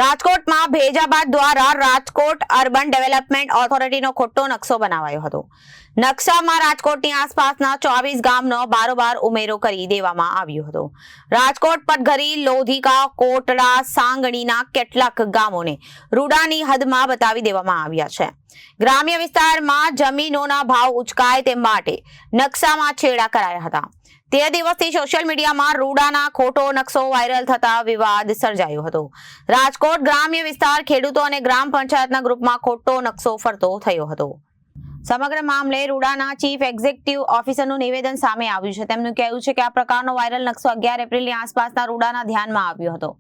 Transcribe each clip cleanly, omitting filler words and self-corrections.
રાજકોટમાં ભેજાબાદ દ્વારા Rajkot urban development ઓથોરિટીનો ખોટો નકશો બનાવાયો હતો. નકશામાં રાજકોટની આસપાસના 24 ગામનો બારોબાર ઉમેરો કરી દેવામાં આવ્યો હતો. રાજકોટ, પટઘરી, લોધિકા, કોટડા, સાંગણીના કેટલાક ગામોને રૂડાની હદમાં બતાવી દેવામાં આવ્યા છે. ગ્રામ્ય વિસ્તારમાં જમીનોના ભાવ ઉચકાય તે માટે નકશામાં છેડા કરાયા હતા. તે દિવસથી સોશિયલ મીડિયામાં રૂડાના ખોટો નકશો વાયરલ થતા વિવાદ સર્જાયો હતો. રાજકોટ ગ્રામ્ય વિસ્તાર ખેડૂતો અને ગ્રામ પંચાયતના ગ્રુપમાં ખોટો નકશો ફરતો થયો હતો. સમગ્ર મામલે રૂડાના ચીફ એક્ઝિક્યુટિવ ઓફિસરનું નિવેદન સામે આવ્યું છે. તેમનું કહેવું છે કે આ પ્રકારનો વાયરલ નકશો 11 એપ્રિલની આસપાસના રૂડાના ધ્યાનમાં આવ્યો હતો.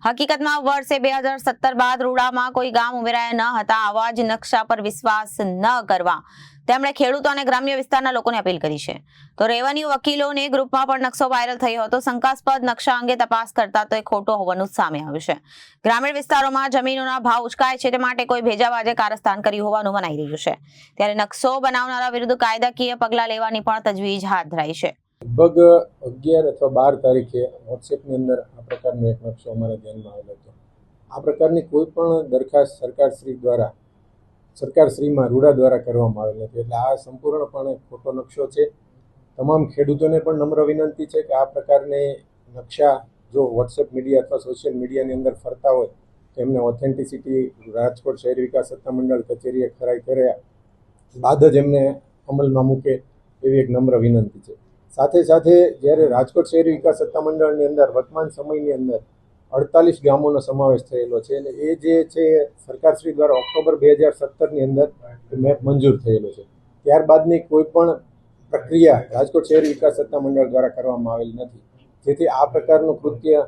હકીકતમાં વર્ષે 2017 બાદ રૂડામાં કોઈ ગામ ઉમેરાયા ન હતા. આવા જ નકશા પર વિશ્વાસ ન કરવા તેમણે ખેડૂતો અને ગ્રામ્ય વિસ્તારના લોકોને અપીલ કરી છે. તો રેવન્યુ વકીલોને ગ્રુપમાં પણ નકશો વાયરલ થયો હતો. શંકાસ્પદ નકશા અંગે તપાસ કરતા તો એ ખોટો હોવાનું સામે આવ્યું છે. ગ્રામીણ વિસ્તારોમાં જમીનોના ભાવ ઉચકાય છે તે માટે કોઈ ભેજાબાજે કારસ્તાન કર્યું હોવાનું મનાઈ રહ્યું છે. ત્યારે નકશો બનાવનારા વિરુદ્ધ કાયદાકીય પગલાં લેવાની પણ તજવીજ હાથ ધરાઈ છે. લગભગ 11 અથવા 12 તારીખે વોટ્સએપની અંદર આ પ્રકારનો એક નકશો અમારા ધ્યાનમાં આવેલો હતો. આ પ્રકારની કોઈ પણ દરખાસ્ત સરકારશ્રીમાં રૂડા દ્વારા કરવામાં આવેલ નથી. એટલે આ સંપૂર્ણપણે ખોટો નકશો છે. તમામ ખેડૂતોને પણ નમ્ર વિનંતી છે કે આ પ્રકારની નકશા જો વોટ્સએપ મીડિયા અથવા સોશિયલ મીડિયાની અંદર ફરતા હોય તો એમને ઓથેન્ટિસિટી રાજકોટ શહેર વિકાસ સત્તામંડળ કચેરીએ ખરાઈ કર્યા બાદ જ એમને અમલમાં મૂકે એવી એક નમ્ર વિનંતી છે. સાથે સાથે જ્યારે રાજકોટ શહેર વિકાસ સત્તામંડળની અંદર વર્તમાન સમયની અંદર 48 ગામોનો સમાવેશ થયેલો છે. અને એ જે છે સરકારશ્રી દ્વારા ઓક્ટોબર 2017ની અંદર મેપ મંજૂર થયેલો છે. ત્યારબાદની કોઈ પણ પ્રક્રિયા રાજકોટ શહેર વિકાસ સત્તામંડળ દ્વારા કરવામાં આવેલ નથી. જેથી આ પ્રકારનું કૃત્ય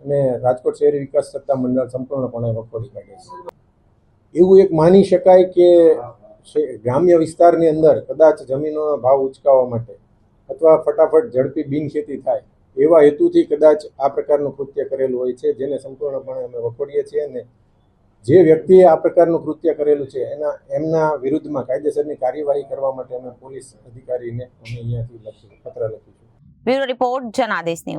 અને રાજકોટ શહેર વિકાસ સત્તામંડળ સંપૂર્ણપણે વખોડી કાઢે છે. એવું એક માની શકાય કે ગ્રામ્ય વિસ્તારની અંદર કદાચ જમીનોનો ભાવ ઉચકાવવા માટે અથવા ફટાફટ ઝડપી બિનખેતી થાય એવા હેતુથી કદાચ આ પ્રકારનું કૃત્ય કરેલું હોય છે, જેને સંપૂર્ણપણે અમે વખોડીએ છીએ. અને જે વ્યક્તિએ આ પ્રકારનું કૃત્ય કરેલું છે એમના વિરુદ્ધમાં કાયદેસરની કાર્યવાહી કરવા માટે અમે પોલીસ અધિકારીને અમે અહીંયાથી પત્ર લખીશું. Bureau report, Janadesh news.